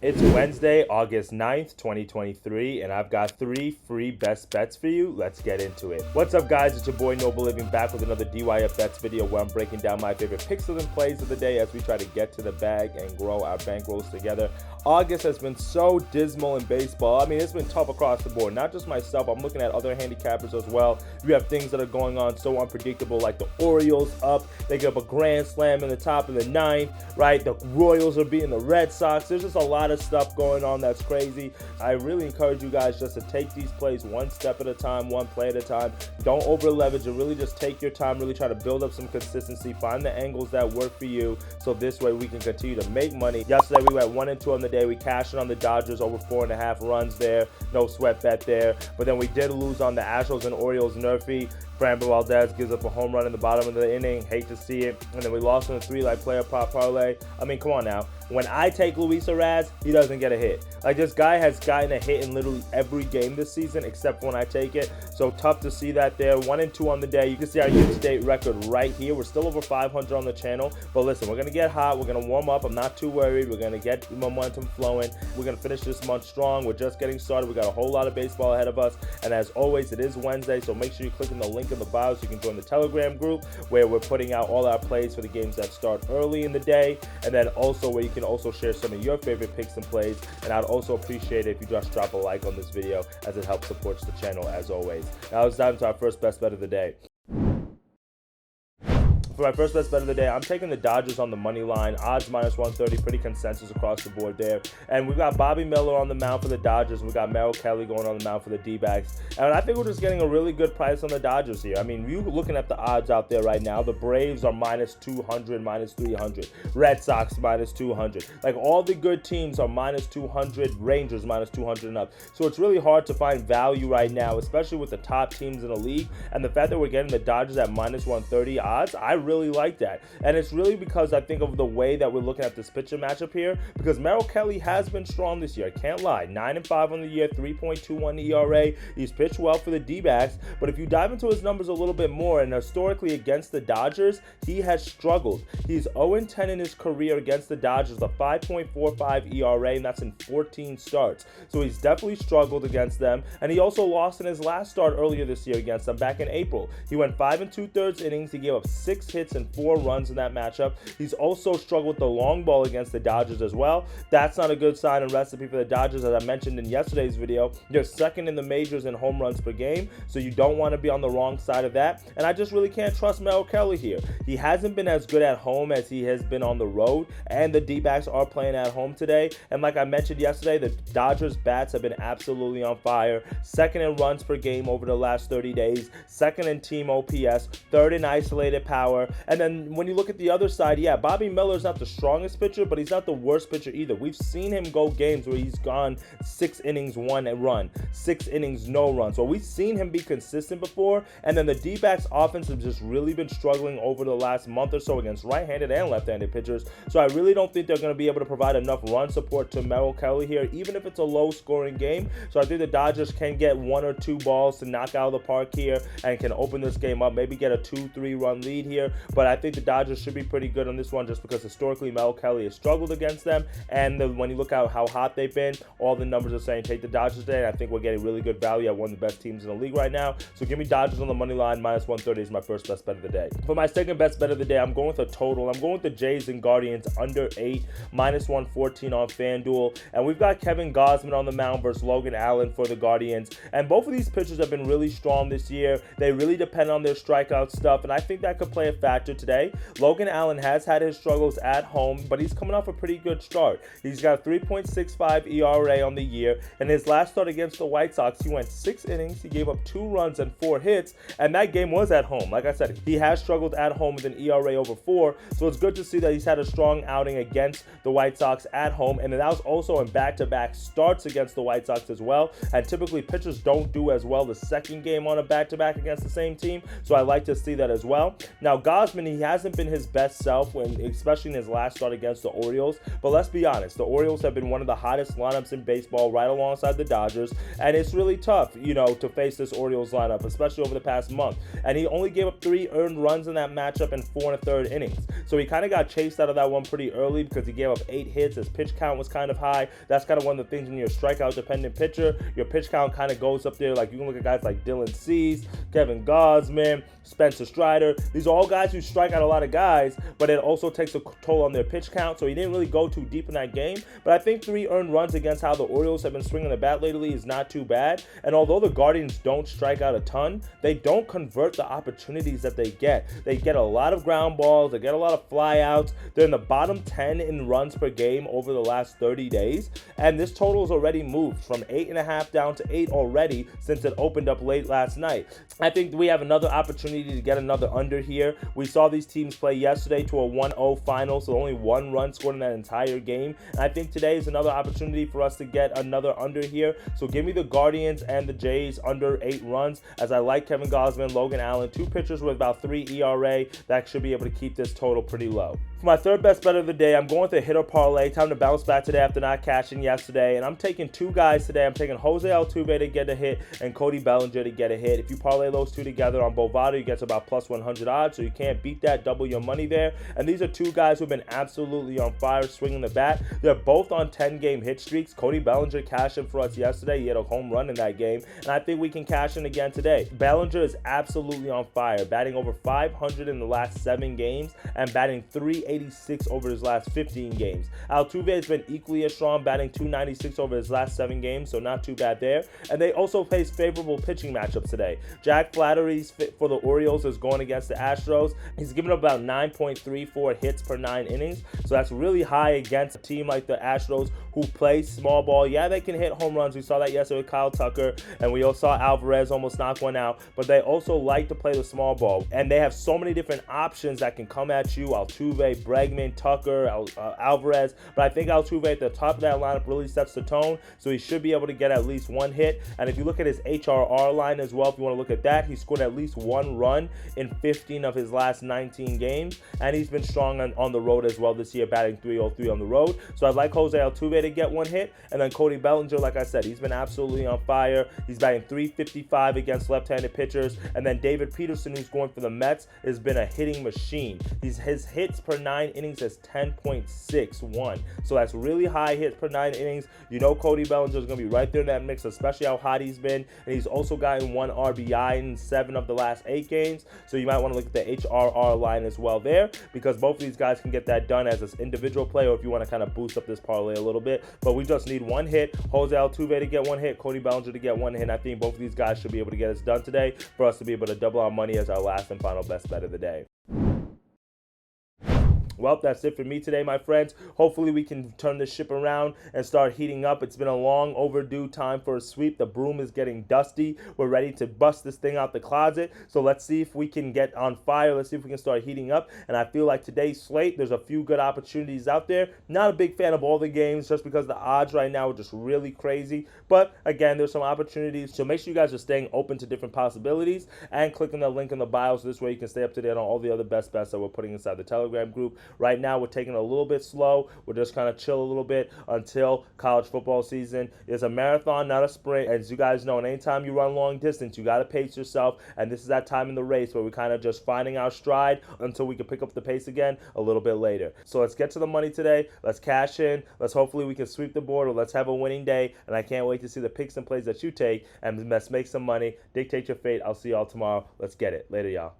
It's Wednesday, August 9th, 2023, and I've got 3 free best bets for you. Let's get into it. What's up, guys? It's your boy Noble Living back with another DYF Bets video where I'm breaking down my favorite picks and plays of the day as we try to get to the bag and grow our bankrolls together. August has been so dismal in baseball. I mean, it's been tough across the board. Not just myself. I'm looking at other handicappers as well. You have things that are going on so unpredictable, like the Orioles up. They get up a grand slam in the top of the ninth, right? The Royals are beating the Red Sox. There's just a lot of stuff going on that's crazy. I really encourage you guys just to take these plays one step at a time, one play at a time. Don't over leverage and really just take your time, really try to build up some consistency, find the angles that work for you, so this way we can continue to make money. Yesterday we went 1-2 on the day. We cashed in on the Dodgers over 4.5 runs there. No sweat bet there. But then we did lose on the Astros and Orioles nerfy. Framber Valdez gives up a home run in the bottom of the inning. Hate to see it. And then we lost on a 3-leg player prop parlay. I mean, come on now. When I take Luis Arraez, he doesn't get a hit. Like, this guy has gotten a hit in literally every game this season except when I take it. So tough to see that there. 1-2 on the day. You can see our year-to-date record right here. We're still over 500 on the channel. But listen, we're going to get hot. We're going to warm up. I'm not too worried. We're going to get momentum flowing. We're going to finish this month strong. We're just getting started. We got a whole lot of baseball ahead of us. And as always, it is Wednesday. So make sure you click on the link in the bio so you can join the Telegram group where we're putting out all our plays for the games that start early in the day. And then also where you can also share some of your favorite picks and plays. And I'd also appreciate it if you just drop a like on this video as it helps support the channel as always. Now let's dive into our first best bet of the day. For my first best bet of the day, I'm taking the Dodgers on the money line, odds -130, pretty consensus across the board there. And we've got Bobby Miller on the mound for the Dodgers. We've got Merrill Kelly going on the mound for the D-backs. And I think we're just getting a really good price on the Dodgers here. I mean, you looking at the odds out there right now, the Braves are -200, -300. Red Sox -200. Like, all the good teams are -200, Rangers -200 and up. So it's really hard to find value right now, especially with the top teams in the league. And the fact that we're getting the Dodgers at -130 odds, I really like that. And it's really because I think of the way that we're looking at this pitcher matchup here, because Merrill Kelly has been strong this year. I can't lie. 9-5 on the year, 3.21 ERA. He's pitched well for the D-backs, but if you dive into his numbers a little bit more, and historically against the Dodgers, he has struggled. He's 0-10 in his career against the Dodgers, a 5.45 ERA, and that's in 14 starts. So he's definitely struggled against them, and he also lost in his last start earlier this year against them back in April. He went 5 2/3 innings. He gave up 6 hits and 4 runs in that matchup. He's also struggled with the long ball against the Dodgers as well. That's not a good sign and recipe for the Dodgers. As I mentioned in yesterday's video, they're second in the majors in home runs per game, so you don't want to be on the wrong side of that. And I just really can't trust Merrill Kelly here. He hasn't been as good at home as he has been on the road, and the D-backs are playing at home today. And like I mentioned yesterday, the Dodgers bats have been absolutely on fire. Second in runs per game over the last 30 days, second in team OPS, third in isolated power. And then when you look at the other side, yeah, Bobby Miller's not the strongest pitcher, but he's not the worst pitcher either. We've seen him go games where he's gone 6 innings, 1 run, 6 innings, no run. So we've seen him be consistent before. And then the D-backs offense has just really been struggling over the last month or so against right-handed and left-handed pitchers. So I really don't think they're going to be able to provide enough run support to Merrill Kelly here, even if it's a low-scoring game. So I think the Dodgers can get 1 or 2 balls to knock out of the park here and can open this game up, maybe get a 2-3 run lead here. But I think the Dodgers should be pretty good on this one just because historically Merrill Kelly has struggled against them. And when you look at how hot they've been, all the numbers are saying take the Dodgers today. And I think we're getting really good value at one of the best teams in the league right now. So give me Dodgers on the money line. -130 is my first best bet of the day. For my second best bet of the day, I'm going with a total. I'm going with the Jays and Guardians under 8, -114 on FanDuel. And we've got Kevin Gausman on the mound versus Logan Allen for the Guardians. And both of these pitchers have been really strong this year. They really depend on their strikeout stuff, and I think that could play a factor today. Logan Allen has had his struggles at home, but he's coming off a pretty good start. He's got a 3.65 ERA on the year. In his last start against the White Sox, he went 6 innings, he gave up 2 runs and 4 hits, and that game was at home. Like I said, he has struggled at home with an ERA over 4, so it's good to see that he's had a strong outing against the White Sox at home, and that was also in back-to-back starts against the White Sox as well. And typically pitchers don't do as well the second game on a back-to-back against the same team, so I like to see that as well. Now, Gausman, he hasn't been his best self, especially in his last start against the Orioles. But let's be honest, the Orioles have been one of the hottest lineups in baseball, right alongside the Dodgers, and it's really tough, to face this Orioles lineup, especially over the past month. And he only gave up 3 earned runs in that matchup in 4 1/3 innings. So he kind of got chased out of that one pretty early because he gave up 8 hits. His pitch count was kind of high. That's kind of one of the things when you're a strikeout-dependent pitcher, your pitch count kind of goes up there. Like, you can look at guys like Dylan Cease, Kevin Gausman, Spencer Strider. These are all guys who strike out a lot of guys, but it also takes a toll on their pitch count. So he didn't really go too deep in that game. But I think 3 earned runs against how the Orioles have been swinging the bat lately is not too bad. And although the Guardians don't strike out a ton, they don't convert the opportunities that they get. They get a lot of ground balls. They get a lot of flyouts. They're in the bottom 10 in runs per game over the last 30 days. And this total has already moved from 8.5 down to 8 already since it opened up late last night. I think we have another opportunity to get another under here. We saw these teams play yesterday to a 1-0 final, so only 1 run scored in that entire game. And I think today is another opportunity for us to get another under here. So give me the Guardians and the Jays under 8 runs, as I like Kevin Gausman, Logan Allen, 2 pitchers with about 3 ERA. That should be able to keep this total pretty low. For my third best bet of the day, I'm going with a hitter parlay. Time to bounce back today after not cashing yesterday. And I'm taking 2 guys today. I'm taking Jose Altuve to get a hit and Cody Bellinger to get a hit. If you parlay those 2 together on Bovada, you get to about plus 100 odds. So you can't beat that. Double your money there. And these are 2 guys who've been absolutely on fire swinging the bat. They're both on 10-game hit streaks. Cody Bellinger cashed in for us yesterday. He had a home run in that game. And I think we can cash in again today. Bellinger is absolutely on fire, batting over 500 in the last 7 games and batting 386 over his last 15 games. Altuve has been equally as strong, batting 296 over his last 7 games, so not too bad there. And they also face favorable pitching matchups today. Jack Flaherty's for the Orioles is going against the Astros. He's given up about 9.34 hits per 9 innings, so that's really high against a team like the Astros who play small ball. Yeah, they can hit home runs. We saw that yesterday with Kyle Tucker, and we also saw Alvarez almost knock one out, but they also like to play the small ball, and they have so many different options that can come at you. Altuve, Bregman, Tucker, Alvarez, but I think Altuve at the top of that lineup really sets the tone, so he should be able to get at least 1 hit. And if you look at his HRR line as well, if you want to look at that, he scored at least 1 run in 15 of his last 19 games, and he's been strong on the road as well this year, batting 303 on the road. So I'd like Jose Altuve to get 1 hit, and then Cody Bellinger, like I said, he's been absolutely on fire. He's batting 355 against left-handed pitchers, and then David Peterson, who's going for the Mets, has been a hitting machine. His hits per 9 innings is 10.61, so that's really high hits per 9 innings. Cody Bellinger is going to be right there in that mix, especially how hot he's been, and he's also gotten 1 RBI in 7 of the last 8 games, so you might want to look at the HRR line as well there, because both of these guys can get that done as an individual play, or if you want to kind of boost up this parlay a little bit. But we just need 1 hit, Jose Altuve to get 1 hit, Cody Bellinger to get 1 hit, and I think both of these guys should be able to get us done today for us to be able to double our money as our last and final best bet of the day. Well, that's it for me today, my friends. Hopefully we can turn this ship around and start heating up. It's been a long overdue time for a sweep. The broom is getting dusty. We're ready to bust this thing out the closet. So let's see if we can get on fire. Let's see if we can start heating up. And I feel like today's slate, there's a few good opportunities out there. Not a big fan of all the games just because the odds right now are just really crazy. But again, there's some opportunities. So make sure you guys are staying open to different possibilities and clicking the link in the bio, so this way you can stay up to date on all the other best bets that we're putting inside the Telegram group. Right now, we're taking it a little bit slow. We're just kind of chill a little bit until college football season. It's a marathon, not a sprint. As you guys know, and anytime you run long distance, you got to pace yourself. And this is that time in the race where we're kind of just finding our stride until we can pick up the pace again a little bit later. So let's get to the money today. Let's cash in. Let's hopefully we can sweep the board, or let's have a winning day. And I can't wait to see the picks and plays that you take, and let's make some money. Dictate your fate. I'll see y'all tomorrow. Let's get it. Later, y'all.